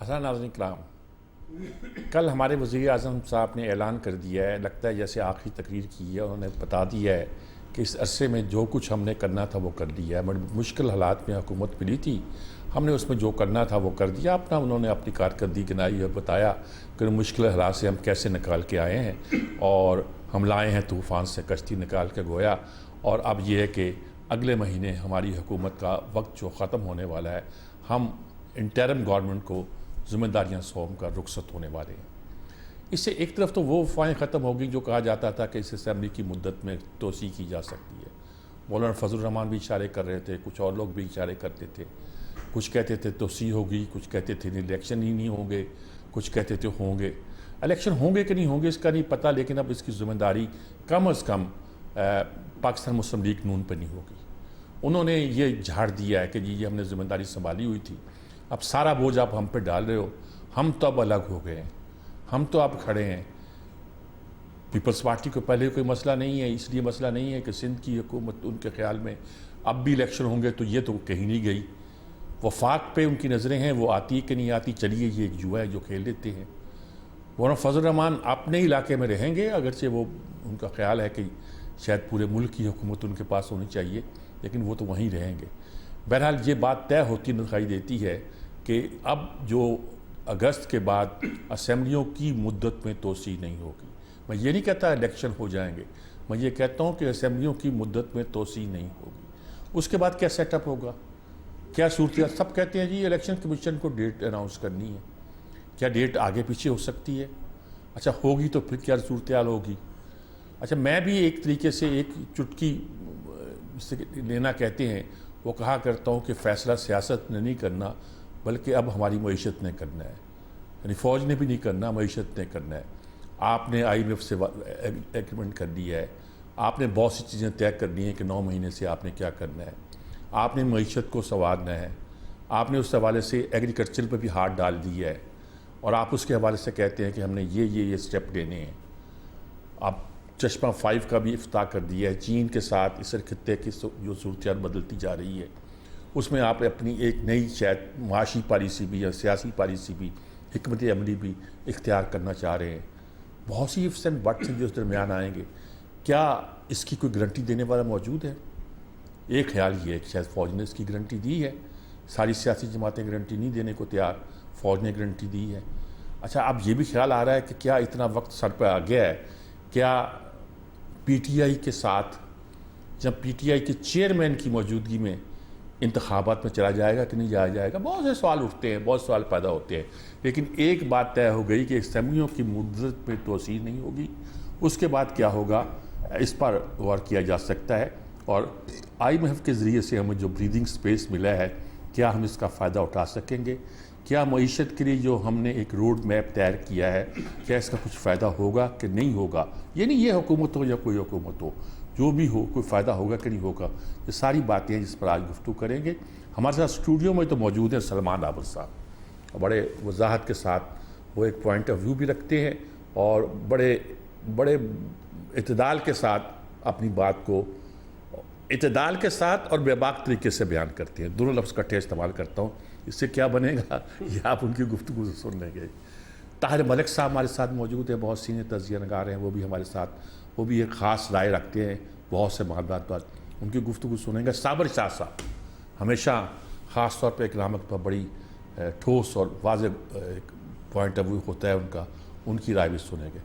हसन नाज़रीन कराम, कल हमारे वज़ीर आज़म साहब ने ऐलान कर दिया है, लगता है जैसे आखिरी तकरीर की है, उन्होंने बता दिया है कि इस अरसे में जो कुछ हमने करना था वो कर दिया है। बड़ी मुश्किल हालात में हुकूमत मिली थी, हमने उसमें जो करना था वो कर दिया। उन्होंने अपनी कारकर्दगी गिनाई और बताया कि मुश्किल हालात से हम कैसे निकाल के आए हैं और हम लाए हैं तूफ़ान से कश्ती निकाल के गोया। और अब ये है कि अगले महीने हमारी हुकूमत का वक्त जो ख़त्म होने वाला है, हम इंटरिम गवर्नमेंट को ज़िम्मेदारियाँ सौंप कर रुखसत होने वाले हैं। इससे एक तरफ तो वो अफवाहें ख़त्म हो गई जो कहा जाता था कि इस असम्बली की मुद्दत में तोसी की जा सकती है। मौलाना फजल रहमान भी इशारे कर रहे थे, कुछ और लोग भी इशारे करते थे। कुछ कहते थे तोसी होगी, कुछ कहते थे इलेक्शन ही नहीं होंगे, कुछ कहते थे होंगे। इलेक्शन होंगे कि नहीं होंगे इसका नहीं पता, लेकिन अब इसकी ज़िम्मेदारी कम अज़ कम पाकिस्तान मुस्लिम लीग नून पर नहीं होगी। उन्होंने ये झाड़ दिया है कि जी ये हमने ज़िम्मेदारी संभाली हुई थी, अब सारा बोझ आप हम पे डाल रहे हो। हम तो अब अलग हो गए हैं, हम तो अब खड़े हैं। पीपल्स पार्टी को पहले कोई मसला नहीं है, इसलिए मसला नहीं है कि सिंध की हुकूमत उनके ख्याल में अब भी इलेक्शन होंगे तो ये तो कहीं नहीं गई। वफाक पे उनकी नज़रें हैं, वो आती है कि नहीं आती, चलिए ये एक जुआ है जो खेल लेते हैं। मौलाना फजल रहमान अपने इलाके में रहेंगे, अगरचे वो उनका ख्याल है कि शायद पूरे मुल्क की हुकूमत उनके पास होनी चाहिए, लेकिन वो तो वहीं रहेंगे। बहरहाल ये बात तय होती दिखाई देती है कि अब जो अगस्त के बाद असम्बलियों की मुद्दत में तोसी नहीं होगी। मैं ये नहीं कहता इलेक्शन हो जाएंगे, मैं ये कहता हूँ कि असम्बलियों की मुद्दत में तोसी नहीं होगी। उसके बाद क्या सेटअप होगा, क्या सूरत? सब कहते हैं जी इलेक्शन कमीशन को डेट अनाउंस करनी है, क्या डेट आगे पीछे हो सकती है? अच्छा होगी तो फिर क्या सूरत हाल होगी? अच्छा मैं भी एक तरीके से एक चुटकी से लेना कहते हैं, वो कहा करता हूँ कि फ़ैसला सियासत ने नहीं करना बल्कि अब हमारी मईशत ने करना है। यानी फ़ौज ने भी नहीं करना, मईशत ने करना है। आपने IMF से एग्रीमेंट कर दिया है, आपने बहुत सी चीज़ें तय कर दी हैं कि 9 महीने से आपने क्या करना है। आपने मईशत को संवारना है, आपने उस हवाले से एग्रीकल्चर पर भी हाथ डाल दिया है और आप उसके हवाले से कहते हैं कि हमने ये स्टेप लेने हैं। आप चश्मा 5 का भी इफ्ताह कर दिया है। चीन के साथ इस खित्ते की जो सूरत बदलती जा रही है, उसमें आप अपनी एक नई शायद माशी पॉलिसी भी या सियासी पॉलिसी भी, हिकमत अमली भी इख्तियार करना चाह रहे हैं। बहुत सी इफ्स एंड बट्स हैं जो इस दरमियान आएंगे। क्या इसकी कोई गारंटी देने वाला मौजूद है? एक ख्याल ये है कि शायद फ़ौज ने इसकी गारंटी दी है, सारी सियासी जमातें गारंटी नहीं देने को तैयार, फ़ौज ने गारंटी दी है। अच्छा अब ये भी ख्याल आ रहा है कि क्या इतना वक्त सर पर आ गया है, क्या PTI के साथ जब PTI के चेयरमैन की मौजूदगी में इंतखाबात में चला जाएगा कि नहीं जाया जाएगा? बहुत से सवाल उठते हैं, बहुत सवाल पैदा होते हैं, लेकिन एक बात तय हो गई कि असम्बलियों की मुद्दत में तोसी नहीं होगी। उसके बाद क्या होगा इस पर गौर किया जा सकता है। और IMF के ज़रिए से हमें जो ब्रीदिंग स्पेस मिला है, क्या हम इसका फ़ायदा उठा सकेंगे? क्या मईशत के लिए जो हमने एक रोड मैप तैयार किया है, क्या इसका कुछ फ़ायदा होगा कि नहीं होगा? ये नहीं ये हुकूमत हो या कोई हुकूमत हो, जो भी हो, कोई फ़ायदा होगा कि नहीं होगा? ये सारी बातें हैं जिस पर आज गुफ्तगू करेंगे। हमारे साथ स्टूडियो में तो मौजूद हैं सलमान आबिद साहब, बड़े वजाहत के साथ वो एक पॉइंट ऑफ व्यू भी रखते हैं और बड़े इत्तेदाल के साथ अपनी बात को इत्तेदाल के साथ और बेबाक तरीके से बयान करते हैं। दोनों लफ्ज़ इकट्ठे इस्तेमाल करता हूँ, इससे क्या बनेगा ये आप उनकी गुफ्तगू से सुन लेंगे। ताहिर मलिक साहब हमारे साथ मौजूद हैं, बहुत सीनियर तजिया नगार हैं, वो भी हमारे साथ, वो भी एक ख़ास राय रखते हैं बहुत से मामलात पर, उनकी गुफ्तगू सुनेंगे। साबिर शाह साहब हमेशा ख़ास तौर पर इकरामत पर बड़ी ठोस और वाज़ेह पॉइंट ऑफ व्यू होता है उनका, उनकी राय भी सुनेंगे।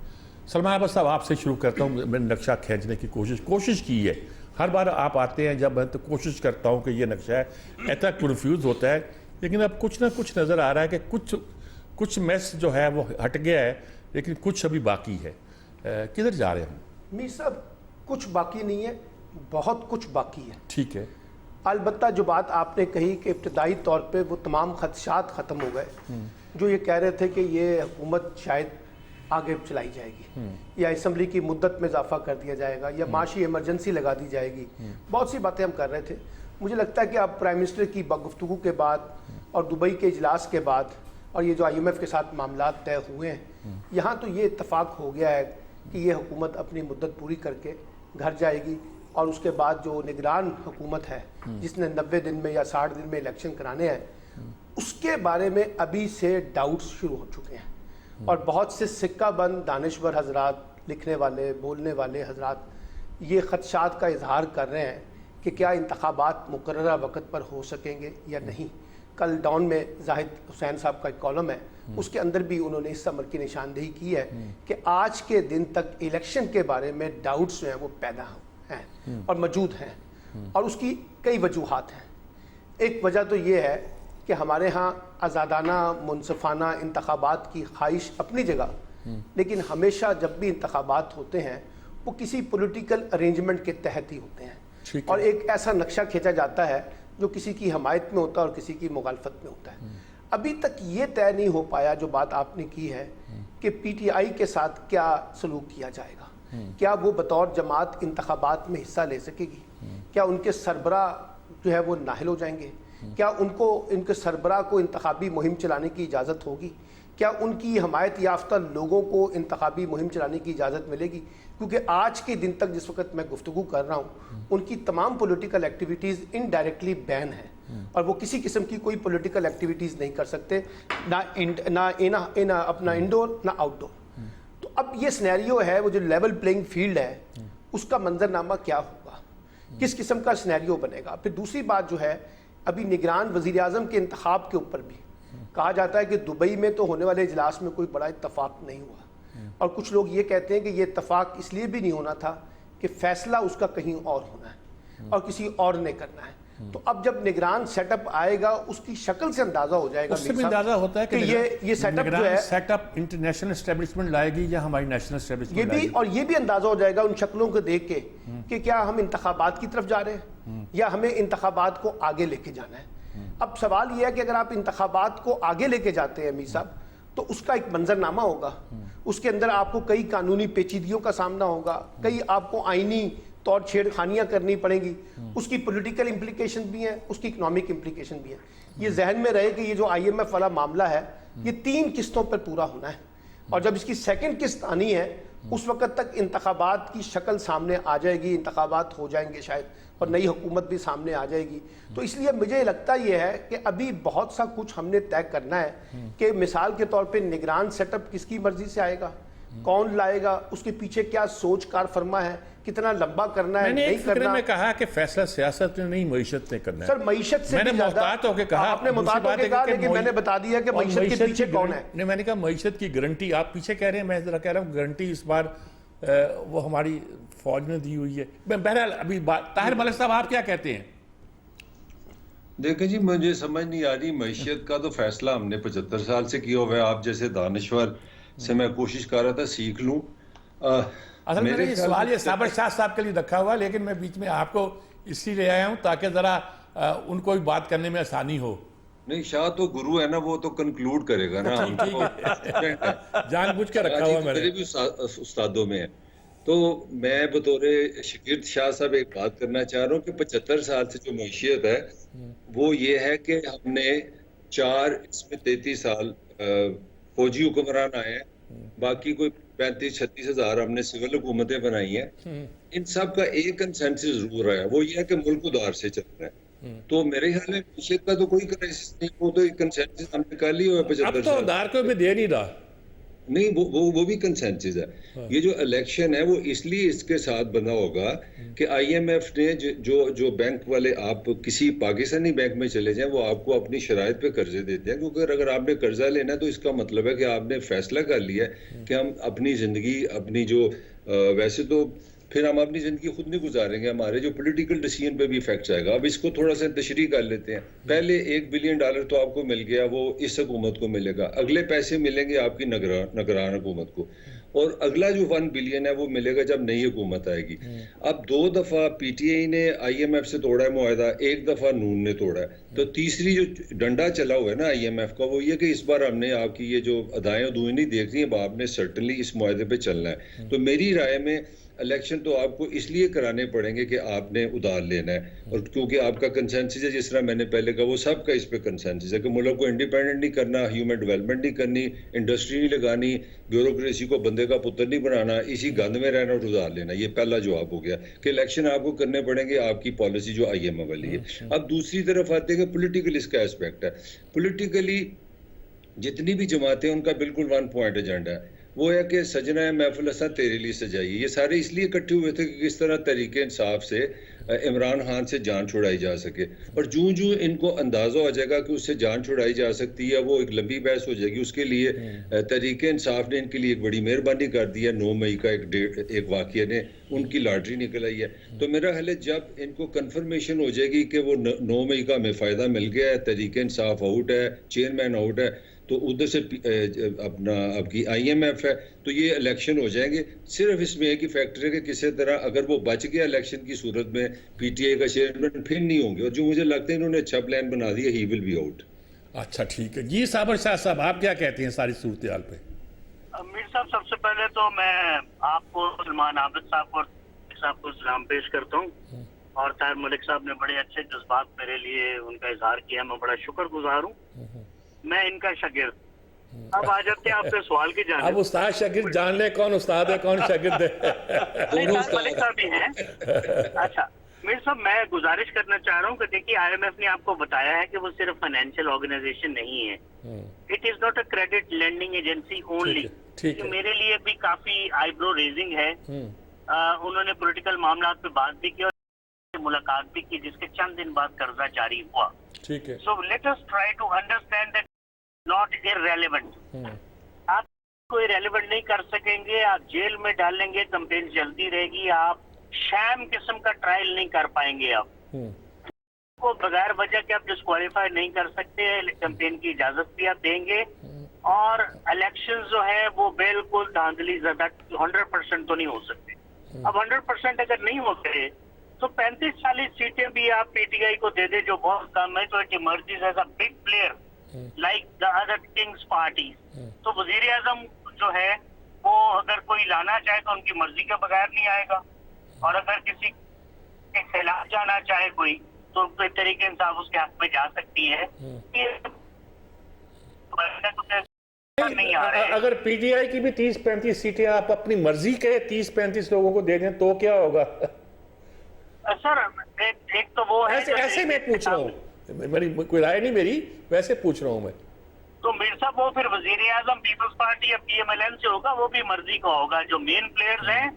सलमान आबिद साहब आपसे शुरू करता हूँ। मैंने नक्शा खींचने की कोशिश की है, हर बार आप आते हैं जब मैं तो कोशिश करता हूँ कि ये नक्शा है, ऐसा कन्फ्यूज़ होता है, लेकिन अब कुछ ना कुछ नज़र आ रहा है कि कुछ मैस जो है वो हट गया है, लेकिन कुछ अभी बाकी है। किधर जा रहे हैं मीर साहब? कुछ बाकी नहीं है, बहुत कुछ बाकी है। ठीक है। अलबत्ता जो बात आपने कही कि इब्तदाई तौर पे वो तमाम खदशात ख़त्म हो गए जो ये कह रहे थे कि ये हुकूमत शायद आगे चलाई जाएगी या असम्बली की मुद्दत में इजाफा कर दिया जाएगा या माशी इमरजेंसी लगा दी जाएगी। बहुत सी बातें हम कर रहे थे। मुझे लगता है कि अब प्राइम मिनिस्टर की गुफ्तगू के बाद और दुबई के इजलास के बाद और ये जो IMF के साथ मामला तय हुए हैं, यहाँ तो ये इत्तफाक हो गया है कि ये हुकूमत अपनी मुद्दत पूरी करके घर जाएगी और उसके बाद जो निगरान हुकूमत है जिसने 90 दिन में या 60 दिन में इलेक्शन कराने हैं, उसके बारे में अभी से डाउट्स शुरू हो चुके हैं। और बहुत से सिक्का बंद दानिश्वर हजरात, लिखने वाले, बोलने वाले हजरात ये खदशात का इजहार कर रहे हैं कि क्या इंतखाबात मुकर्ररा वक्त पर हो सकेंगे या नहीं। कल डॉन में जाहिद हुसैन साहब का एक कॉलम है, उसके अंदर भी उन्होंने इस अमर की निशानदेही की है कि आज के दिन तक इलेक्शन के बारे में डाउट्स जो हैं वो पैदा हैं और मौजूद हैं, और उसकी कई वजूहात हैं। एक वजह तो ये है कि हमारे यहाँ आज़ादाना मुनसफ़ाना इंतखाबात की ख्वाहिश अपनी जगह, लेकिन हमेशा जब भी इंतखाबात होते हैं वो किसी पॉलिटिकल अरेंजमेंट के तहत ही होते हैं, और एक ऐसा नक्शा खींचा जाता है जो किसी की हमायत में होता है और किसी की मुखालफत में होता है। अभी तक ये तय नहीं हो पाया, जो बात आपने की है, कि पीटीआई के साथ क्या सलूक किया जाएगा। क्या वो बतौर जमात इंतखाबात में हिस्सा ले सकेगी? क्या उनके सरबरा जो है वो नाहिल हो जाएंगे? क्या उनको, इनके सरबरा को इंतखाबी मुहिम चलाने की इजाज़त होगी? क्या उनकी हमायत याफ्ता लोगों को इंतखाबी मुहिम चलाने की इजाज़त मिलेगी? क्योंकि आज के दिन तक जिस वक्त मैं गुफ्तगू कर रहा हूँ, उनकी तमाम पॉलिटिकल एक्टिविटीज़ इनडायरेक्टली बैन है, और वो किसी किस्म की कोई पॉलिटिकल एक्टिविटीज़ नहीं कर सकते, ना अपना इंडोर ना आउटडोर। तो अब ये सिनेरियो है, वो जो लेवल प्लेइंग फील्ड है उसका मंजरनामा क्या होगा, किस किस्म का सिनेरियो बनेगा। फिर दूसरी बात जो है, अभी निगरान वज़ीर आज़म के इंतखाब के ऊपर भी कहा जाता है कि दुबई में तो होने वाले इजलास में कोई बड़ा इत्तफाक नहीं हुआ, और कुछ लोग ये कहते हैं कि ये इत्तफाक इसलिए भी नहीं होना था कि फैसला उसका कहीं और होना है और किसी और ने करना है। तो अब जब निगरान सेटअप आएगा उसकी शक्ल से अंदाजा हो जाएगा, उससे भी अंदाजा होता है कि ये सेटअप जो है, सेटअप इंटरनेशनल एस्टेब्लिशमेंट लाएगी या हमारी नेशनल एस्टेब्लिशमेंट लाएगी। और ये भी अंदाजा हो जाएगा उन शक्लों को देख के कि क्या हम इंतखाबात की तरफ जा रहे हैं या हमें इंतखाबात को आगे लेके जाना है। अब सवाल यह है कि अगर आप इंतखाबात को आगे लेके जाते हैं अमीर साहब, तो उसका एक मंजरनामा होगा, उसके अंदर आपको कई कानूनी पेचीदगियों का सामना होगा, कई आपको आईनी तौर छेड़खानियां करनी पड़ेंगी, उसकी पॉलिटिकल इम्प्लीकेशन भी हैं, उसकी इकोनॉमिक इम्प्लीकेशन भी हैं। ये जहन में रहे कि ये जो IMF वाला मामला है ये 3 किस्तों पर पूरा होना है, और जब इसकी सेकंड किस्त आनी है उस वक्त तक इंतखाबात की शक्ल सामने आ जाएगी, इंतखाबात हो जाएंगे शायद, और नई हुकूमत भी सामने आ जाएगी। तो इसलिए मुझे लगता यह है कि अभी बहुत सा कुछ हमने तय करना है कि मिसाल के तौर पे निगरान सेटअप किसकी मर्जी से आएगा, कौन लाएगा, उसके पीछे क्या सोच कार फरमा है, कितना लंबा करना है, नहीं करना। मैंने कहा कि फैसला सियासत में नहीं मईशत ने करना है। सर मईशत से मैंने मोहतात होकर कहा, आपने मोहतात होकर कहा, लेकिन मैंने बता दिया कि मईशत के पीछे कौन है। नहीं, मैंने कहा मईशत की गारंटी आप पीछे कह रहे हैं, मैं जरा कह रहा हूँ गारंटी इस बार वो हमारी फौज ने दी हुई है। बहरहाल अभी ताहिर मलिक साहब आप क्या कहते हैं? देखिए जी, मुझे समझ नहीं आ रही, मईशत का तो फैसला हमने 75 साल से किया हुआ है। आप जैसे दानिश्वर से मैं कोशिश कर रहा था सीख लूं। असल में ये सवाल ये साबर शाह साहब के लिए रखा हुआ, लेकिन मैं बीच में आपको इसलिए ले आया हूँ ताकि जरा उनको भी बात करने में आसानी हो। नहीं, शाह तो गुरु है ना, वो तो कंक्लूड करेगा ना। हम तो जानबूझ के रखा हुआ मेरे भी उस्तादों में है। तो मैं बतौर शकीर शाह साहब एक बात करना चाह रहा हूँ कि 75 साल से जो मैशियत है वो ये है कि हमने 33 साल फौजी हुक्मरान आए हैं, बाकी कोई 35-36 हजार हमने सिविल हुकूमतें बनाई हैं। इन सब का एक कंसेंसस जरूर है, वो ये है कि मुल्क उधार से चल रहा है। तो मेरे ख्याल में मैशियत का तो कोई क्राइसिस नहीं, वो तो एक कंसेंसस हमने कर लिया हुआ 75 साल। अब तो उधार को भी दे नहीं रहा। नहीं, वो भी कंसेंसस है। ये जो इलेक्शन है वो इसलिए इसके साथ बना होगा कि IMF ने जो बैंक वाले, आप किसी पाकिस्तानी बैंक में चले जाएं, वो आपको अपनी शराइत पे कर्जे देते हैं, क्योंकि अगर आपने कर्जा लेना है तो इसका मतलब है कि आपने फैसला कर लिया है कि हम अपनी जिंदगी, अपनी जो वैसे तो फिर हम अपनी जिंदगी खुद नहीं गुजारेंगे, हमारे जो पॉलिटिकल डिसीजन पे भी इफेक्ट आएगा। अब इसको थोड़ा सा तशरीह कर लेते हैं। पहले $1 बिलियन तो आपको मिल गया, वो इस हुकूमत को मिलेगा। अगले पैसे मिलेंगे आपकी निगरान हुकूमत को, और अगला जो 1 बिलियन है वो मिलेगा जब नई हुकूमत आएगी। अब 2 दफा PTI ने IMF से तोड़ा है मुआहदा, 1 दफा नून ने तोड़ा है। तो तीसरी जो डंडा चला हुआ है ना IMF का, वो ये कि इस बार हमने आपकी ये जो अदाएं दुई नहीं देख रही है, आपने सर्टनली इस मुआहदे पे चलना है। तो मेरी राय में इलेक्शन तो आपको इसलिए कराने पड़ेंगे कि आपने उधार लेना है, और क्योंकि आपका कंसेंसस है, जिस तरह मैंने पहले कहा, वो सबका इस पे कंसेंसस है कि मुल्क को इंडिपेंडेंट नहीं करना, ह्यूमन डेवलपमेंट नहीं करनी, इंडस्ट्री नहीं लगानी, ब्यूरोक्रेसी को बंदे का पुत्र नहीं बनाना, इसी गंद में रहना और उधार लेना। ये पहला जवाब हो गया कि इलेक्शन आपको करने पड़ेंगे, आपकी पॉलिसी जो IMF वाली है। अब दूसरी तरफ आते हैं कि पोलिटिकल इसका एस्पेक्ट है। पोलिटिकली जितनी भी जमातें, उनका बिल्कुल वन पॉइंट एजेंडा है, वो है कि सजना है महफिल असा तेरे लिए सजाई। ये सारे इसलिए इकट्ठे हुए थे कि किस तरह तरीके इंसाफ से इमरान खान से जान छुड़ाई जा सके, और जूं जूं इनको अंदाजा हो जाएगा कि उससे जान छुड़ाई जा सकती है, वो एक लंबी बहस हो जाएगी। उसके लिए तरीके इंसाफ ने इनके लिए एक बड़ी मेहरबानी कर दी है। 9 मई का एक वाकये ने उनकी लॉटरी निकल आई है। तो मेरा ख्याल है जब इनको कंफर्मेशन हो जाएगी कि वो 9 मई का हमें फायदा मिल गया है, तरीके इंसाफ आउट है, चेयरमैन आउट है, तो उधर से अपना आपकी IMF है, तो ये इलेक्शन हो जाएंगे। सिर्फ इसमें एक ही फैक्टर है कि किसी तरह अगर वो बच गया इलेक्शन की सूरत में, PTI का चेयरमैन फिर नहीं होंगे, और जो मुझे लगता है इन्होंने अच्छा प्लान बना दिया, ही विल बी आउट। अच्छा ठीक है जी। साबर शाह साहब, आप क्या कहते हैं सारी सूरत हाल पे? मीर साहब, सबसे पहले तो मैं आपको, सलमान आबिद साहब और साहब को सलाम पेश करता हूँ, और ताहिर मलिक साहब ने बड़े अच्छे जज्बात मेरे लिए उनका इजहार किया, मैं बड़ा शुक्रगुजार हूँ। मैं इनका शागिर्द। अब आ जाते हैं आपके सवाल की जानिब। अब उस्ताद शागिर्द जान ले, कौन उस्ताद है कौन शागिर्द है। ताहिर मलिक साहब भी हैं। अच्छा मीर साहब, मैं गुजारिश करना चाह रहा हूँ कि देखिए, IMF ने आपको बताया है कि वो सिर्फ फाइनेंशियल ऑर्गेनाइजेशन नहीं है, it is not a credit lending agency only. मेरे लिए भी काफी आईब्रो रेजिंग है। उन्होंने पॉलिटिकल मामला पे बात भी की और मुलाकात भी की, जिसके चंद दिन बाद कर्जा जारी हुआ। ठीक है। So let us try to understand that not irrelevant. आप कोई रेलेवेंट नहीं कर सकेंगे, आप जेल में डालेंगे, कंपेन चलती रहेगी, आप शैम किस्म का ट्रायल नहीं कर पाएंगे। आप को बगैर वजह के आप डिस्क्वालीफाई नहीं कर सकते, कंपेन की इजाजत भी आप देंगे, और इलेक्शन जो है वो बिल्कुल धांधली ज्यादा 100% तो नहीं हो सकते। अब 100% अगर नहीं होते तो 35-40 सीटें भी आप PTI को दे दे, जो बहुत कम है, तो it emerges as a big player like the other king's party. तो वजीर आजम जो है वो अगर कोई लाना चाहे तो उनकी मर्जी के बगैर नहीं आएगा, और अगर किसी के खिलाफ जाना चाहे कोई, तो कोई तरीके इंसाफ उसके हक में जा सकती है। नहीं आ रहे। अगर PTI की भी 30-35 सीटें आप अपनी मर्जी के 30-35 लोगों को दे दें तो क्या होगा? सर एक तो वो है, ऐसे मैं पूछ रहा हूँ, मेरी कोई राय नहीं, मेरी वैसे पूछ रहा हूँ मैं। तो मीर साहब वो फिर वजीर आजम पीपल्स पार्टी या PMLN से होगा, वो भी मर्जी का होगा। जो मेन प्लेयर्स हैं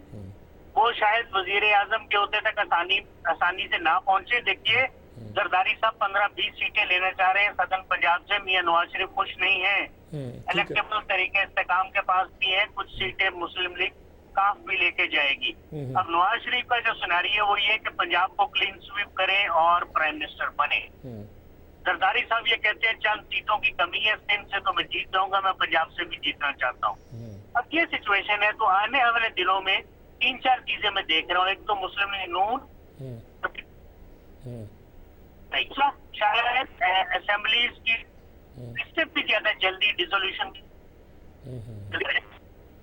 वो शायद वजीर आजम के होते तक आसानी से ना पहुंचे। देखिए, जरदारी साहब 15-20 सीटें लेना चाह रहे हैं सदन पंजाब से, मियां नवाज शरीफ खुश नहीं है। इलेक्टेबल तरीके इस्तेकाम के पास भी है, कुछ सीटें मुस्लिम लीग काफ भी लेके जाएगी। अब नवाज शरीफ का जो सिनेरियो वो ये कि पंजाब को क्लीन स्वीप करे और प्राइम मिनिस्टर बने। जरदारी साहब ये कहते हैं चंद सीटों की कमी है, सिंध से तो मैं जीत जाऊंगा, मैं पंजाब से भी जीतना चाहता हूँ। अब ये सिचुएशन है, तो आने वाले दिनों में 3-4 चीजें मैं देख रहा हूँ। एक तो मुस्लिम लीग नून शायद असेंबलीज की इससे भी ज्यादा जल्दी डिसोल्यूशन।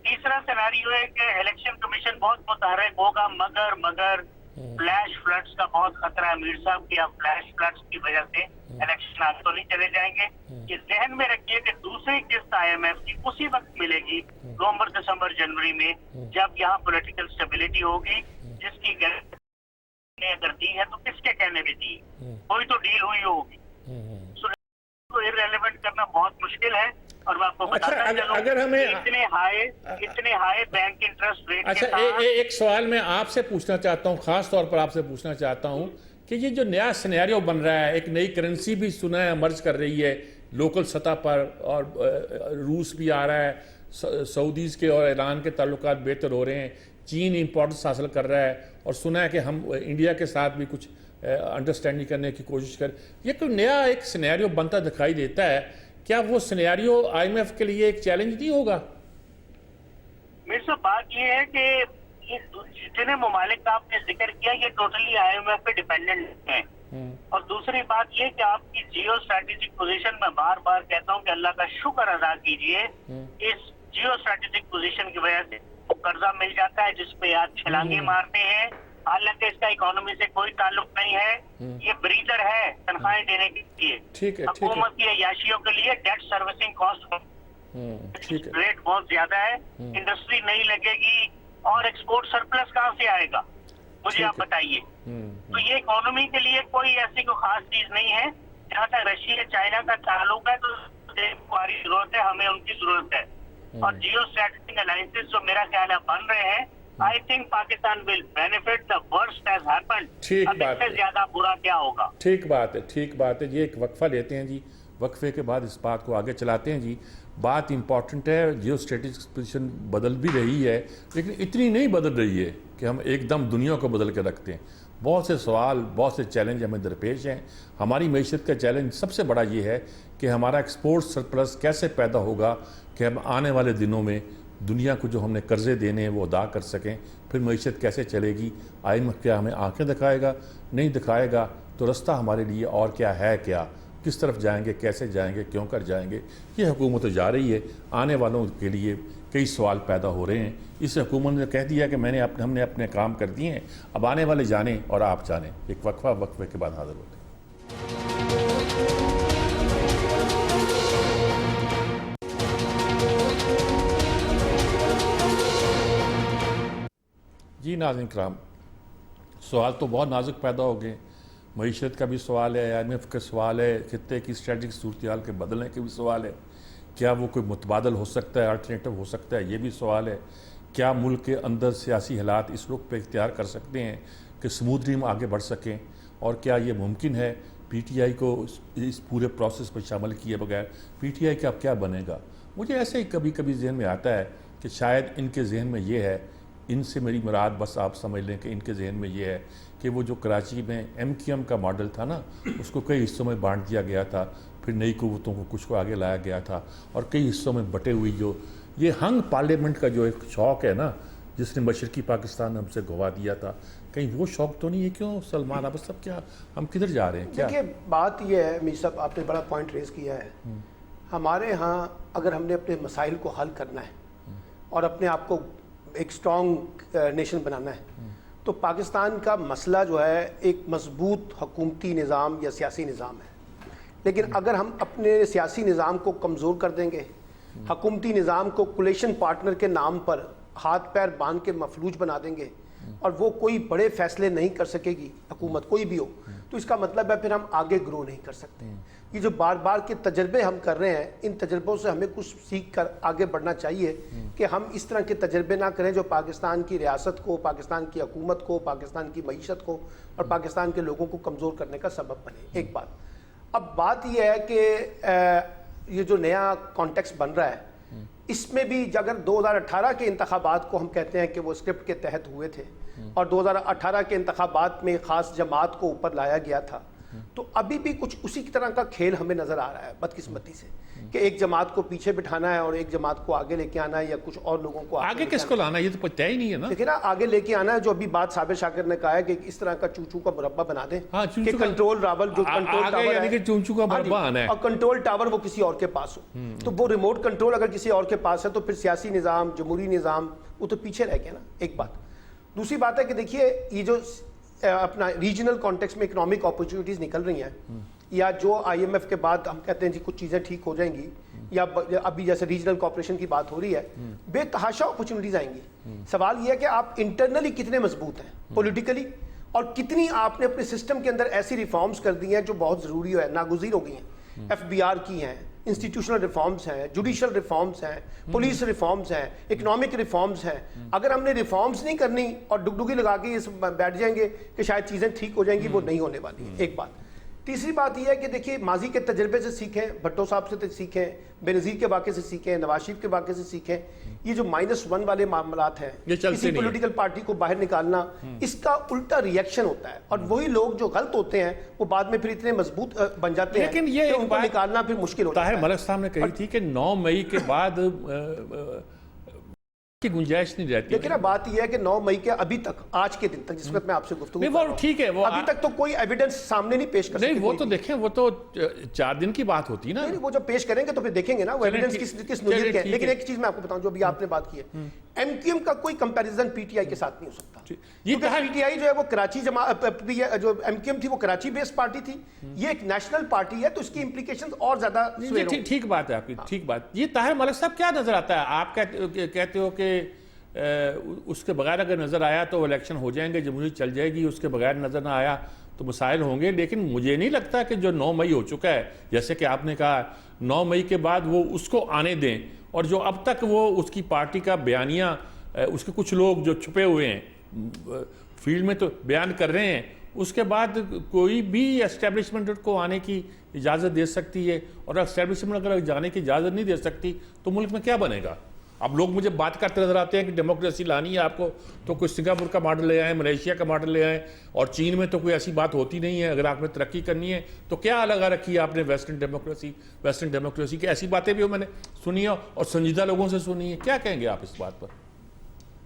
तीसरा सिनेरियो है कि इलेक्शन कमीशन बहुत मुतहर्रिक होगा, मगर फ्लैश फ्लड्स का बहुत खतरा है मीर साहब की। आप फ्लैश फ्लड्स की वजह से इलेक्शन आगे तो नहीं चले जाएंगे। ये जहन में रखिए कि दूसरी किस्त IMF की उसी वक्त मिलेगी, नवंबर, दिसंबर, जनवरी में, जब यहाँ पॉलिटिकल स्टेबिलिटी होगी, जिसकी ने अगर दी है तो किसके कहने में दी, कोई तो डील हुई होगी। तो इररेलेवेंट करना बहुत मुश्किल है। और मैं आपको बताता चलूं, अगर हमें इतने हाई बैंक इंटरेस्ट रेट। अच्छा, एक सवाल मैं आपसे पूछना चाहता हूँ, खास तौर पर आपसे पूछना चाहता हूँ कि ये जो नया सिनेरियो बन रहा है, एक नई करेंसी भी सुना है मर्ज कर रही है लोकल सतह पर, और रूस भी आ रहा है, सऊदीज़ के और ईरान के ताल्लुकात बेहतर हो रहे हैं, चीन इंपॉर्टेंस हासिल कर रहा है, और सुना है कि हम इंडिया के साथ भी कुछ अंडरस्टैंडिंग करने की कोशिश कर। ये कोई नया एक सिनेरियो बनता दिखाई देता है, क्या वो सिनेरियो IMF के लिए एक चैलेंज नहीं होगा? मेरे से बात ये है कि ये जितने ममालिक का आपने जिक्र किया, ये टोटली IMF पे डिपेंडेंट है। और दूसरी बात ये कि आपकी जियो स्ट्रेटेजिक पोजीशन में बार बार कहता हूँ कि अल्लाह का शुक्र अदा कीजिए, इस जियो स्ट्रेटेजिक पोजीशन की वजह से आपको कर्जा मिल जाता है जिसपे आप छलांगे मारते हैं, हालांकि इसका इकोनॉमी से कोई ताल्लुक नहीं है। ये ब्रीदर है तनख्वाहें देने के लिए। ठीक है, ठीक है। हुकूमत की अय्याशियों के लिए डेट सर्विसिंग कॉस्ट ठीक है। रेट बहुत ज्यादा है, इंडस्ट्री नहीं लगेगी और एक्सपोर्ट सरप्लस कहाँ से आएगा, मुझे आप बताइए। तो ये इकोनॉमी के लिए कोई ऐसी कोई खास चीज नहीं है। जहाँ तक रशिया चाइना का ताल्लुक है तो हमारी जरूरत है, हमें उनकी जरूरत है। और जियो स्ट्रेटेजिक अलायंसेस जो मेरा ख्याल है बन रहे हैं, I think Pakistan will benefit. The worst has happened. ठीक अब बात इससे है। ज्यादा बुरा क्या होगा। ठीक बात है, ठीक बात है। ये एक वक्फा लेते हैं जी, वक्फे के बाद इस बात को आगे चलाते हैं जी। बात इंपॉर्टेंट है, जियो स्ट्रेटेजिक पोजीशन बदल भी रही है, लेकिन इतनी नहीं बदल रही है कि हम एकदम दुनिया को बदल के रखते हैं। बहुत से सवाल, बहुत से चैलेंज हमें दरपेश हैं। हमारी मैशत का चैलेंज सबसे बड़ा ये है कि हमारा एक्सपोर्ट सरप्लस कैसे पैदा होगा कि हम आने वाले दिनों में दुनिया को जो हमने कर्जे देने हैं वो अदा कर सकें। फिर मैशत कैसे चलेगी, IMF क्या हमें आंखें दिखाएगा? नहीं दिखाएगा तो रास्ता हमारे लिए और क्या है, क्या किस तरफ जाएंगे, कैसे जाएंगे, क्यों कर जाएंगे? ये हुकूमत तो जा रही है, आने वालों के लिए कई सवाल पैदा हो रहे हैं। इस हुकूमत ने कह दिया कि हमने अपने काम कर दिए हैं, अब आने वाले जाने और आप जाने। एक वक्फे के बाद हाजिर होते हैं। जी नाज़रीन कराम, सवाल तो बहुत नाजुक पैदा हो गए। मईशत का भी सवाल है, IMF का सवाल है, खित्ते की स्ट्रेटजिक सूरत के बदलने के भी सवाल है। क्या वो कोई मुतबादल हो सकता है, अल्टरनेटिव हो सकता है, ये भी सवाल है। क्या मुल्क के अंदर सियासी हालात इस रुख पे इख्तियार कर सकते हैं कि स्मूथली हम आगे बढ़ सकें? और क्या ये मुमकिन है PTI को इस पूरे प्रोसेस पर शामिल किए बगैर? PTI का अब क्या बनेगा? मुझे ऐसे ही कभी कभी जहन में आता है कि शायद इनके जहन में ये है, इनसे मेरी मुराद बस आप समझ लें कि इनके जहन में ये है कि वो जो कराची में MQM का मॉडल था ना, उसको कई हिस्सों में बांट दिया गया था, फिर नई कुव्वतों को कुछ को आगे लाया गया था, और कई हिस्सों में बटे हुई जो ये हंग पार्लियामेंट का जो एक शौक़ है ना, जिसने मशरकी पाकिस्तान हमसे गवा दिया था, कहीं वो शौक़ तो नहीं है? क्यों सलमान, अब सब क्या, हम किधर जा रहे हैं? क्या देखिए, बात यह है मीर साहब, आपने बड़ा पॉइंट रेज़ किया है। हमारे यहाँ अगर हमने अपने मसाइल को हल करना है और अपने आप को एक स्ट्रॉन्ग नेशन बनाना है, तो पाकिस्तान का मसला जो है एक मजबूत हुकूमती निज़ाम या सियासी निज़ाम है। लेकिन अगर हम अपने सियासी निज़ाम को कमज़ोर कर देंगे, हुकूमती निज़ाम को कोलिशन पार्टनर के नाम पर हाथ पैर बांध के मफलूज बना देंगे और वो कोई बड़े फैसले नहीं कर सकेगी, हुकूमत कोई भी हो, तो इसका मतलब है फिर हम आगे ग्रो नहीं कर सकते। ये जो बार बार के तजर्बे हम कर रहे हैं, इन तजर्बों से हमें कुछ सीख कर आगे बढ़ना चाहिए कि हम इस तरह के तजर्बे ना करें जो पाकिस्तान की रियासत को, पाकिस्तान की हुकूमत को, पाकिस्तान की मईशत को और पाकिस्तान के लोगों को कमज़ोर करने का सबब बने। एक बात। अब बात यह है कि ये जो नया कॉन्टेक्स्ट बन रहा है, इसमें भी अगर 2018 के इंतखाबात को हम कहते हैं कि वो स्क्रिप्ट के तहत हुए थे और 2018 के इंतखाबात में ख़ास जमात को ऊपर लाया गया था, तो अभी भी कुछ उसी की तरह का खेल हमें नज़र आ रहा है बदकिस्मती से, कि एक जमात को पीछे बिठाना है और एक जमात को आगे लेके आना है, या कुछ और लोगों को आगे किसको लाना है, ये तो तय ही नहीं है ना। देखिए ना, आगे लेके आना है। जो अभी बात साबिर शाकिर ने कहा है कि इस तरह का चूचू का मुरब्बा बना दें, हाँ, कि कंट्रोल टावर जो कंट्रोल टावर यानी कि चूचू का मुरब्बा आना है, और कंट्रोल टावर वो किसी और के पास हो, तो वो रिमोट कंट्रोल अगर किसी और के पास है तो फिर सियासी निज़ाम, जमहूरी निज़ाम वो तो पीछे रह गया ना। एक बात। दूसरी बात है कि देखिए, ये जो अपना रीजनल कॉन्टेक्स्ट में इकोनॉमिक अपॉर्चुनिटीज़ निकल रही हैं, या जो IMF के बाद हम कहते हैं जी कुछ चीज़ें ठीक हो जाएंगी, या अभी जैसे रीजनल कॉर्पोरेशन की बात हो रही है, बेतहाशा अपॉर्चुनिटीज़ आएंगी। सवाल यह है कि आप इंटरनली कितने मजबूत हैं पॉलिटिकली, और कितनी आपने अपने सिस्टम के अंदर ऐसी रिफॉर्म्स कर दी हैं जो बहुत ज़रूरी है, नागुज़ीर हो गई हैं। FBR की हैं, इंस्टीट्यूशनल रिफॉर्म्स हैं, जुडिशल रिफॉर्म्स हैं, पुलिस रिफॉर्म्स हैं, इकोनॉमिक रिफॉर्म्स हैं। अगर हमने रिफॉर्म्स नहीं करनी और डुगडुगी लगा के इस बैठ जाएंगे कि शायद चीज़ें ठीक हो जाएंगी, वो नहीं होने वाली है। एक बात। तीसरी बात यह है कि देखिए, माजी के तजर्बे से सीखें, भट्टो साहब से सीखें, बेनज़ीर के वाक़े से सीखें, नवाज शरीफ के वाक़े से सीखें। ये जो -1 वाले मामलात हैं, किसी पॉलिटिकल पार्टी को बाहर निकालना, इसका उल्टा रिएक्शन होता है, और वही लोग जो गलत होते हैं वो बाद में फिर इतने मजबूत बन जाते हैं, लेकिन ये उनको निकालना फिर मुश्किल होता है। ताहिर मलिक साहब ने कही थी कि 9 मई के बाद की गुंजाइश नहीं रहती। लेकिन बात यह है कि 9 मई के अभी तक, आज के दिन तक जिस वक्त मैं आपसे गुफ्तगू कर रहा हूं, ठीक है, वो अभी तक तो कोई एविडेंस सामने नहीं पेश कर सकते। नहीं, वो तो देखें, वो तो 4 दिन की बात होती है ना। नहीं, वो जब पेश करेंगे तो फिर देखेंगे ना वो एविडेंस किस नोयत के है। लेकिन एक चीज मैं आपको बताऊं, जो अभी आपने बात की है एमक्यूएम का कोई कंपैरिजन पीटीआई के साथ नहीं हो सकता, ये क्योंकि पीटीआई जो है वो कराची जो एमक्यूएम थी वो कराची बेस्ड पार्टी थी, ये एक नेशनल पार्टी है, तो इसकी इंप्लीकेशंस और ज्यादा ठीक बात है आपकी, ठीक बात। ये ताहिर मलिक साहब क्या नजर आता है? आप कहते हो कि उसके बगैर अगर नजर आया तो इलेक्शन हो जाएंगे, जमहूरियत चल जाएगी, उसके बगैर नजर ना आया तो मसाइल होंगे, लेकिन मुझे नहीं लगता कि जो 9 मई हो चुका है, जैसे कि आपने कहा 9 मई के बाद वो उसको आने दें, और जो अब तक वो उसकी पार्टी का बयानिया, उसके कुछ लोग जो छुपे हुए हैं फील्ड में तो बयान कर रहे हैं, उसके बाद कोई भी एस्टेब्लिशमेंट को आने की इजाज़त दे सकती है, और एस्टेब्लिशमेंट अगर जाने की इजाज़त नहीं दे सकती तो मुल्क में क्या बनेगा? अब लोग मुझे बात करते नजर आते हैं कि डेमोक्रेसी लानी है आपको, तो कोई सिंगापुर का मॉडल ले आए, मलेशिया का मॉडल ले आए, और चीन में तो कोई ऐसी बात होती नहीं है। अगर आपने तरक्की करनी है तो क्या लगा रखी है आपने वेस्टर्न डेमोक्रेसी की? ऐसी बातें भी मैंने सुनी है और संजीदा लोगों से सुनी है। क्या कहेंगे आप इस बात पर?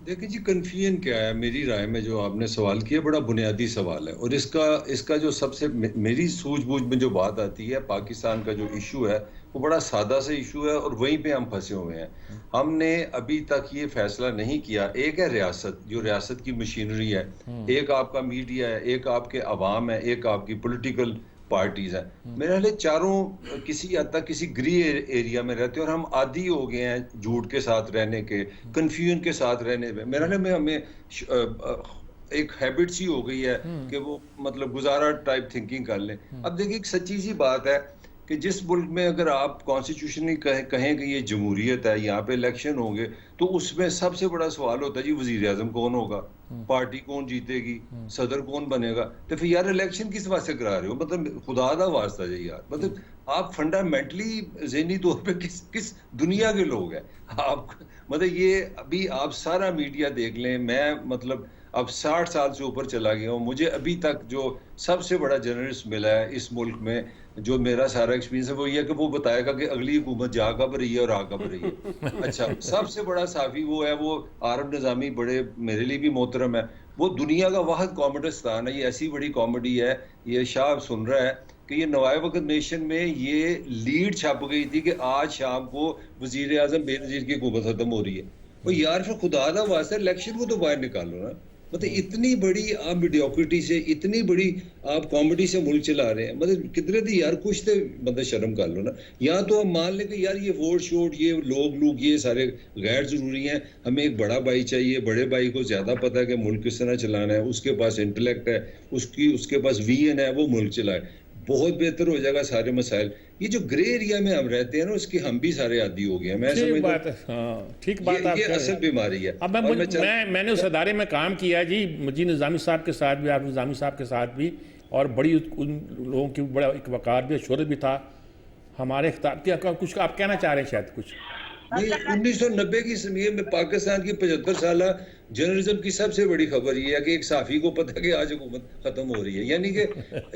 देखिए जी, कन्फ्यूजन क्या है मेरी राय में, जो आपने सवाल किया बड़ा बुनियादी सवाल है, और इसका जो सबसे मेरी सूझबूझ में जो बात आती है, पाकिस्तान का जो इशू है वो बड़ा सादा सा इशू है, और वहीं पे हम फंसे हुए हैं। हमने अभी तक ये फैसला नहीं किया। एक है रियासत, जो रियासत की मशीनरी है, एक आपका मीडिया है, एक आपके अवाम है, एक आपकी पॉलिटिकल पार्टीज है। मेरे ख्याल चारों किसी हद तक किसी ग्रे एरिया में रहते हैं, और हम आदी हो गए हैं झूठ के साथ रहने के, कंफ्यूजन के साथ रहने में। मेरे ख्याल में हमें एक हैबिट सी हो गई है कि वो मतलब गुजारा टाइप थिंकिंग कर लें। अब देखिए, एक सच्ची सी बात है कि जिस मुल्क में अगर आप कॉन्स्टिट्यूशनली कहें कि ये जमहूरियत है, यहाँ पे इलेक्शन होंगे, तो उसमें सबसे बड़ा सवाल होता है जी वजीर आजम कौन होगा, पार्टी कौन जीतेगी, सदर कौन बनेगा। तो फिर यार इलेक्शन किस वास्ते करा रहे हो? मतलब खुदा दा वास्ता जी यार, मतलब आप फंडामेंटली ज़हनी तौर पे किस दुनिया के लोग हैं आप? मतलब ये अभी आप सारा मीडिया देख लें, मैं मतलब अब 60 साल से ऊपर चला गया हूँ, मुझे अभी तक जो सबसे बड़ा जर्नलिस्ट मिला है इस मुल्क में, जो मेरा सारा एक्सपीरियंस है, वो ये है कि वो बताएगा कि अगली हुकूमत जा कब रही है और आ कब रही है। अच्छा, सबसे बड़ा साफी वो है, वो आरब निज़ामी, बड़े मेरे लिए भी मोहतरम है, वो दुनिया का वाहिद कॉमेडिस्तान है। ये ऐसी बड़ी कॉमेडी है, ये शाह सुन रहा है कि ये नवाए वक्त नेशन में ये लीड छप गई थी कि आज शाम को वजीर आजम बेनजीर की हुकूमत खत्म हो रही है। तो यार फिर खुदा दा वास्ते इलेक्शन को तो बाहर निकालो ना। मतलब इतनी बड़ी आप मीडियोक्रिटी से, इतनी बड़ी आप कॉमेडी से मुल्क चला रहे हैं, मतलब कितने दी यार, कुछ तो मतलब शर्म कर लो ना। या तो हम मान लें कि यार ये वोट शोट, ये लोग ये सारे गैर जरूरी हैं, हमें एक बड़ा भाई चाहिए, बड़े भाई को ज्यादा पता है कि मुल्क किस तरह चलाना है, उसके पास इंटेलेक्ट है, उसके पास विजन है, वो मुल्क चलाए, बहुत बेहतर हो जाएगा सारे मसाइल। ये जो ग्रे एरिया में हम रहते हैं ना, उसकी हम भी सारे आदी हो गए हैं। मैं ठीक बात है, हाँ ठीक बात है। ये असल बीमारी है। अब मैंने उस अदारे में काम किया है जी, मुझे निज़ामी साहब के साथ भी, आप निज़ामी साहब के साथ भी, और बड़ी उन लोगों की बड़ा एक वकार भी, शोहरत भी था हमारे खिताब की। कुछ आप कहना चाह रहे हैं शायद कुछ? ये 1990 की समीर में पाकिस्तान की 75 साल जर्नलिज्म की सबसे बड़ी खबर ये है कि एक साफी को पता है कि आज हुकूमत खत्म हो रही है। यानी कि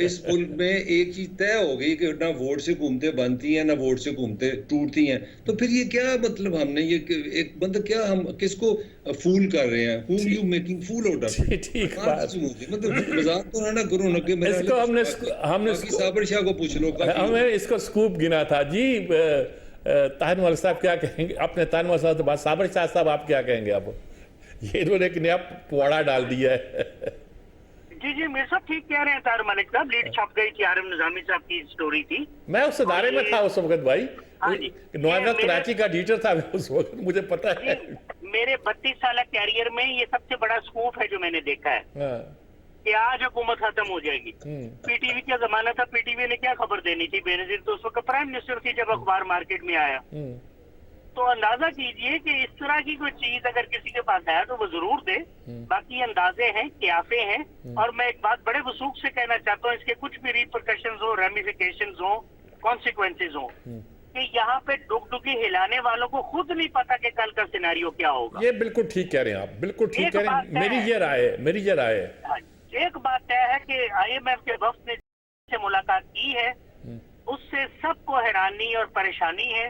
इस मुल्क में एक चीज तय हो गई कि ना वोट से हुकूमतें बनती हैं, ना वोट से हुकूमतें टूटती हैं। तो फिर ये क्या मतलब, हमने ये एक मतलब क्या, हम किसको फूल कर रहे हैं? Whom you making fool out of? ठीक बात, मतलब मजाक तो ना करो ना कि इसको हमने साबर शाह को पूछ लो, हमने इसको स्कूप गिना था जी। ताहिर मलिक साहब क्या कहेंगे? अपने ताहिर मलिक साहब के बाद साबर शाह साहब आप क्या कहेंगे? आप ये इन्होंने एक नया पुआड़ा डाल दिया है। जी मेरे साथ ठीक कह रहे हैं ताहिर मलिक साहब, लीड छप गई थी, आरम निजामी साहब की स्टोरी थी। मैं उस अदारे में था उस वक्त भाई, नोएडा कराची का एडिटर था उस वक्त, मुझे पता है। मेरे 32 साल कैरियर में ये सबसे बड़ा स्कूप है जो मैंने देखा है कि आज हुकूमत खत्म हो जाएगी। पीटीवी का जमाना था, पीटीवी ने क्या खबर देनी थी? बेनजीर तो उस वक्त प्राइम मिनिस्टर थी जब अखबार मार्केट में आया। तो अंदाजा कीजिए कि इस तरह की कोई चीज अगर किसी के पास है तो वो जरूर दे। बाकी अंदाजे हैं, क्याफे हैं, और मैं एक बात बड़े वसूख से कहना चाहता हूँ, इसके कुछ भी रिपरकशंस हो, रेमिफिकेशंस हो, कॉन्सिक्वेंसेज हो, कि यहाँ पे डुगडुगी हिलाने वालों को खुद नहीं पता कि कल का सिनेरियो क्या होगा। ये बिल्कुल ठीक कह रहे हैं आप, बिल्कुल ठीक कह रहे हैं। मेरी ये राय है। एक बात तय है कि IMF के वफ्द ने से मुलाकात की है, उससे सबको हैरानी और परेशानी है,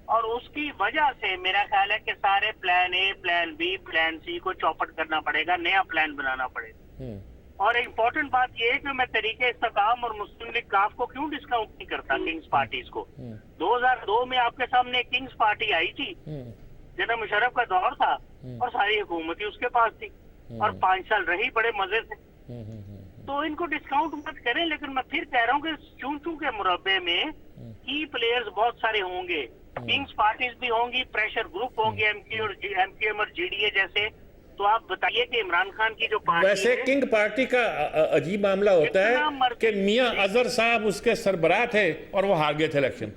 और उसकी वजह से मेरा ख्याल है कि सारे plan A, plan B, plan C को चौपट करना पड़ेगा, नया प्लान बनाना पड़ेगा। और इम्पोर्टेंट बात यह है कि मैं तरीके इस्तेकाम और मुस्लिम लीग काफ को क्यों डिस्काउंट नहीं करता, किंग्स पार्टीज को। 2002 में आपके सामने किंग्स पार्टी आई थी जना मुशर्रफ का दौर था और सारी हुकूमत ही उसके पास थी और 5 साल रही बड़े मजे से। तो इनको डिस्काउंट मत करें, लेकिन मैं फिर कह रहा हूँ कि चूं के मुरब्बे में की प्लेयर्स बहुत सारे होंगे, किंग्स पार्टीज भी होंगी, प्रेशर ग्रुप होंगे, एमक्यूएम और जीडीए जैसे। तो आप बताइए कि इमरान खान की जो पार्टी वैसे है, किंग पार्टी का अजीब मामला होता इतना है मर्जी- कि मियां अजहर साहब उसके सरबराह थे और वो हार गए थे इलेक्शन।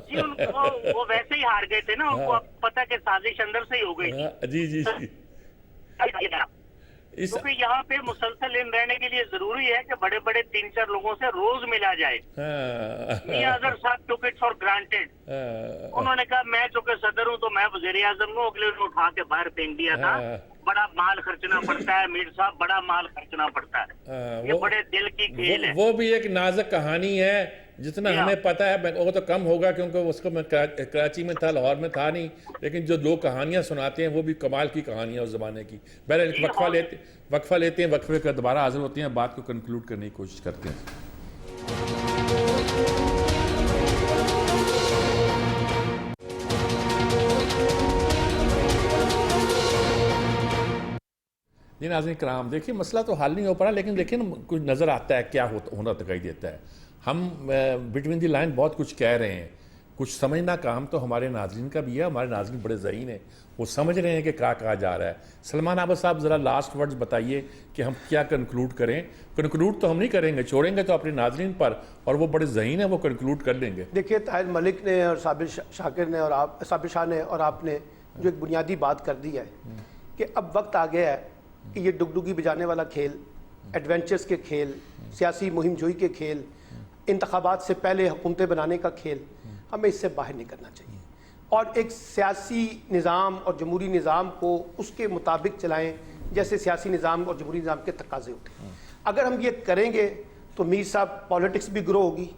जी वो वैसे ही हार गए थे ना, उनको अब पता कि साजिश अंदर से ही हो गई थी। जी जी जी। इस क्योंकि यहाँ पे मुसलसल इन रहने के लिए जरूरी है कि बड़े बड़े 3-4 लोगों से रोज मिला जाए। मियां अजहर साहब टुक इट फॉर ग्रांटेड, उन्होंने कहा मैं चूंकि सदर हूँ तो मैं वजीर आजम हूँ, अगले दिन उठा के बाहर फेंक दिया था। बड़ा माल खर्चना पड़ता है मीर साहब, बड़ा माल खर्चना पड़ता है, ये बड़े दिल की खेल है। वो भी एक नाजुक कहानी है, जितना जी हमें पता है वो तो कम होगा क्योंकि उसको मैं कराची में था, लाहौर में था नहीं, लेकिन जो लोग कहानियां सुनाते हैं वो भी कमाल की कहानियां उस जमाने की। पहले जी, वक्फा और- लेते हैं, वक्फे का दोबारा हाजिर होते हैं, बात को कंक्लूड करने की कोशिश करते हैं। जी नाज़रीन कराम, देखिए मसला तो हल नहीं हो पा रहा, लेकिन देखिए ना कुछ नज़र आता है, क्या होना दिखाई देता है। हम बिटवीन दी लाइन बहुत कुछ कह रहे हैं, कुछ समझना काम तो हमारे नाज़रीन का भी है। हमारे नाज़रीन बड़े ज़हीन हैं, वो समझ रहे हैं कि क्या कहा जा रहा है। सलमान अहमद साहब ज़रा लास्ट वर्ड्स बताइए कि हम क्या कंक्लूड करें। कंक्लूड तो हम नहीं करेंगे, छोड़ेंगे तो अपने नाज़रीन पर, और वो बड़े ज़हीन हैं, वो कंक्लूड कर लेंगे। देखिए, ताहिर मलिक ने और साबिर शाकिर ने और साबिर शाह ने और आपने जो एक बुनियादी बात कर दी है कि अब वक्त आ गया है कि ये डुगडुगी बजाने वाला खेल, एडवेंचर्स के खेल, सियासी मुहिम जोई के खेल, इंतखाबात से पहले हुकूमतें बनाने का खेल, हमें इससे बाहर निकलना चाहिए और एक सियासी निज़ाम और जमहूरी निज़ाम को उसके मुताबिक चलाएं जैसे सियासी निज़ाम और जमहूरी निज़ाम के तकाजे होते हैं। अगर हम ये करेंगे तो मीर साहब पॉलिटिक्स भी ग्रो होगी,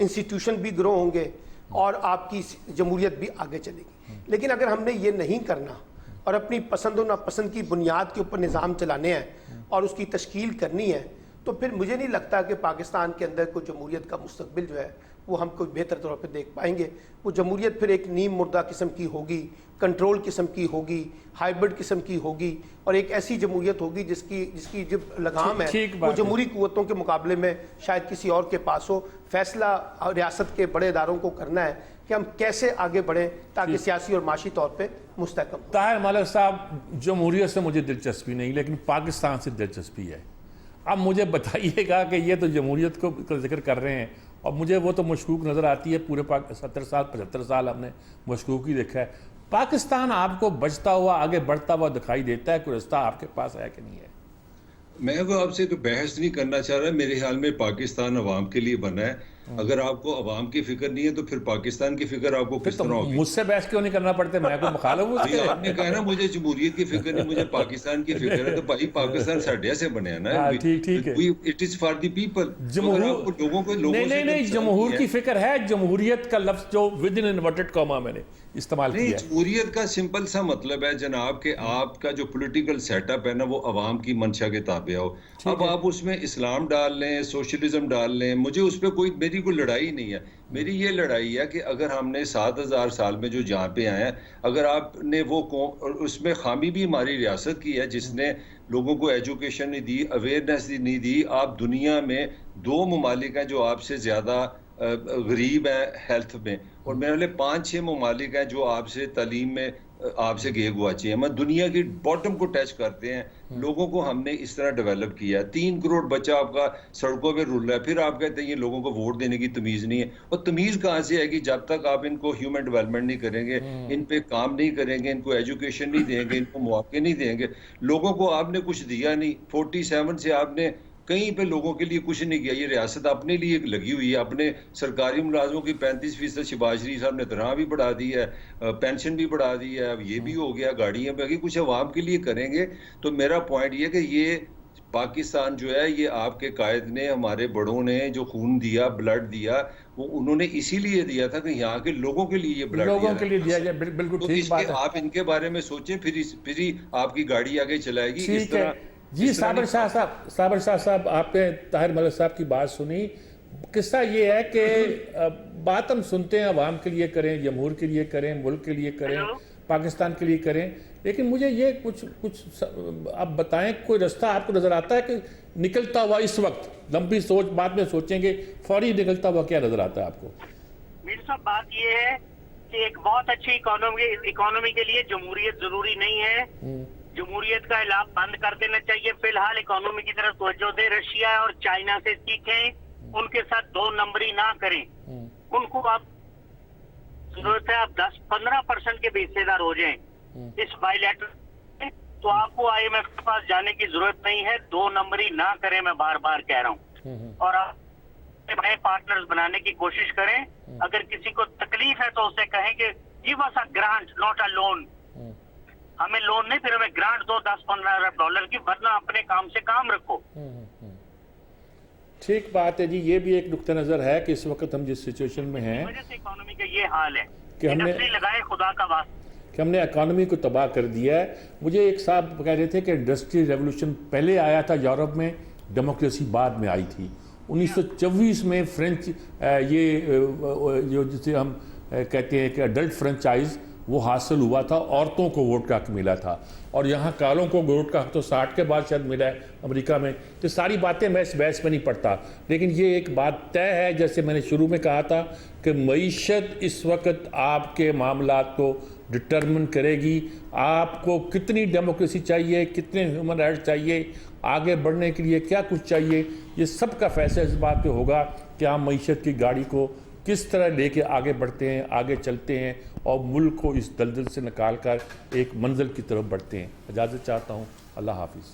इंस्टीट्यूशन भी ग्रो होंगे और आपकी जमहूरियत भी आगे चलेगी। लेकिन अगर हमने ये नहीं करना और अपनी पसंद और नापसंद की बुनियाद के ऊपर निज़ाम चलाने हैं और उसकी तश्कील करनी है, तो फिर मुझे नहीं लगता कि पाकिस्तान के अंदर कोई जमहूरियत का मुस्तकबिल जो है वो हम कोई बेहतर तौर पे देख पाएंगे। वो जमहूरियत फिर एक नीम मुर्दा किस्म की होगी, कंट्रोल किस्म की होगी, हाइब्रिड किस्म की होगी और एक ऐसी जमहूरियत होगी जिसकी जो लगाम है वो जमहूरी कुव्वतों के मुकाबले में शायद किसी और के पास हो। फैसला रियासत के बड़े इदारों को करना है कि हम कैसे आगे बढ़ें ताकि सियासी और माशी तौर पर मुस्तहकम हो। ताहिर मलिक साहब, जमहूरियत से मुझे दिलचस्पी नहीं, लेकिन पाकिस्तान से दिलचस्पी है। अब मुझे बताइएगा कि ये तो जमहूरियत को जिक्र कर रहे हैं और मुझे वो तो मशकूक नज़र आती है। पूरे 70 साल 75 साल हमने मशकूक ही देखा है। पाकिस्तान आपको बचता हुआ आगे बढ़ता हुआ दिखाई देता है, कोई रास्ता आपके पास है कि नहीं है? मैं वो आपसे तो बहस नहीं करना चाह रहा। मेरे ख्याल में पाकिस्तान अवाम के लिए बना है। अगर आपको अवाम की फिक्र नहीं है तो फिर पाकिस्तान की फिक्र आपको किस तरह होगी? मुझसे बहस क्यों नहीं करना पड़ता? मैं कोई मुखालिफ हूं उसके? आपने कहा ना मुझे जमहूरियत की फिक्र नहीं, मुझे पाकिस्तान की फिक्र है, तो भाई पाकिस्तान साढ़े से बने हैं ना। ठीक है, it is for the people. लोगों को नहीं जमहूर की फिक्र है। जमहूरियत का लफ्ज जो विद इन इन्वर्टेड कॉमा मैंने इस्तेमाल किया है। जमहूरियत का सिंपल सा मतलब है जनाब के आपका जो पॉलिटिकल सेटअप है ना वो अवाम की मंशा के ताबे हो। अब आप उसमें इस्लाम डाल लें, सोशलिज्म डाल लें, मुझे उस पर मेरी कोई लड़ाई नहीं है। मेरी ये लड़ाई है कि अगर हमने 7000 साल में जो जहाँ पे आए हैं, अगर आपने वो उसमें खामी भी हमारी रियासत की है जिसने लोगों को एजुकेशन नहीं दी, अवेयरनेस नहीं दी। आप दुनिया में 2 ममालिक हैं जो आपसे ज़्यादा गरीब हैं हेल्थ में, और मेरे वाले 5-6 ममालिक हैं जो आपसे तालीम में आपसे गे गुआची है। मैं दुनिया की बॉटम को टच करते हैं। लोगों को हमने इस तरह डेवलप किया। 3 करोड़ बच्चा आपका सड़कों पे रुल रहा है, फिर आप कहते हैं ये लोगों को वोट देने की तमीज नहीं है। और तमीज कहाँ से आएगी जब तक आप इनको ह्यूमन डेवलपमेंट नहीं करेंगे, इन पे काम नहीं करेंगे, इनको एजुकेशन नहीं देंगे, इनको मौके नहीं देंगे। लोगों को आपने कुछ दिया नहीं। 47 से आपने कहीं पे लोगों के लिए कुछ नहीं किया। ये रियासत अपने लिए लगी हुई है। अपने सरकारी मुलाजमों की 35% शहबाज शरीफ साहब ने तनख्वाह भी बढ़ा दी है, पेंशन भी बढ़ा दी है, अब ये भी हो गया, गाड़ियां भी। कुछ अवाम के लिए करेंगे तो मेरा पॉइंट ये कि ये पाकिस्तान जो है ये आपके कायद ने, हमारे बड़ों ने जो खून दिया, ब्लड दिया, वो उन्होंने इसीलिए दिया था कि यहाँ के लोगों के लिए ये ब्लड लोगों के लिए दिया जाए। बिल्कुल ठीक बात है। आप इनके बारे में सोचें, फिर ही आपकी गाड़ी आगे चलाएगी। इस तरह जी साबिर शाह साहब, आपने ताहिर मलिक साहब की बात सुनी। किस्सा ये है कि बात हम सुनते हैं अवाम के लिए करें, जमहूर के लिए करें, मुल्क के लिए करें, पाकिस्तान के लिए करें, लेकिन मुझे ये कुछ आप बताएं, कोई रास्ता आपको नज़र आता है कि निकलता हुआ इस वक्त, लंबी सोच बाद में सोचेंगे, फौरी निकलता हुआ क्या नज़र आता है आपको? मीर साहब, बात ये है कि एक बहुत अच्छी इकोनॉमी के लिए जमहूरियत जरूरी नहीं है। जमहूरियत का इलाज बंद कर देना चाहिए। फिलहाल इकोनॉमी की तरफ तवज्जो दे, रशिया और चाइना से सीखें, उनके साथ 2 नंबरी ना करें। उनको आप जरूरत है आप 10-15% के भी हिस्सेदार हो जाएं इस बायलैटरल, तो आपको IMF के पास जाने की जरूरत नहीं है। 2 नंबरी ना करें, मैं बार बार कह रहा हूँ, और आप नए पार्टनर्स बनाने की कोशिश करें। अगर किसी को तकलीफ है तो उससे कहें कि give us a grant not a loan, हमें लोन नहीं, फिर हमें ग्रांट दो 10-15 अरब डॉलर की, वरना अपने काम से काम रखो। ठीक बात है जी, ये भी एक नुक्ता नज़र है कि इस वक्त हम जिस सिचुएशन में हैं, वजह से इकोनॉमी का ये हाल है कि हमने इंडस्ट्री लगाए खुदा का वास्ता, कि हमने इकॉनमी को तबाह कर दिया है। मुझे एक साहब कह रहे थे कि इंडस्ट्री रेवोल्यूशन पहले आया था यूरोप में, डेमोक्रेसी बाद में आई थी। 1924 में फ्रेंच जो जिसे हम कहते हैं कि अडल्ट फ्रेंचाइज, वो हासिल हुआ था, औरतों को वोट का हक मिला था, और यहाँ कालों को वोट का हक तो 60 के बाद शायद मिला है अमेरिका में। तो सारी बातें मैं इस बहस में नहीं पढ़ता, लेकिन ये एक बात तय है, जैसे मैंने शुरू में कहा था कि मईशत इस वक्त आपके मामलात को डिटर्मिन करेगी। आपको कितनी डेमोक्रेसी चाहिए, कितने ह्यूमन राइट चाहिए, आगे बढ़ने के लिए क्या कुछ चाहिए, ये सब का फैसला इस बात पे होगा कि आप मईशत की गाड़ी को किस तरह लेके आगे बढ़ते हैं, आगे चलते हैं, और मुल्क को इस दलदल से निकाल कर एक मंजिल की तरफ बढ़ते हैं। इजाज़त चाहता हूँ। अल्लाह हाफिज़।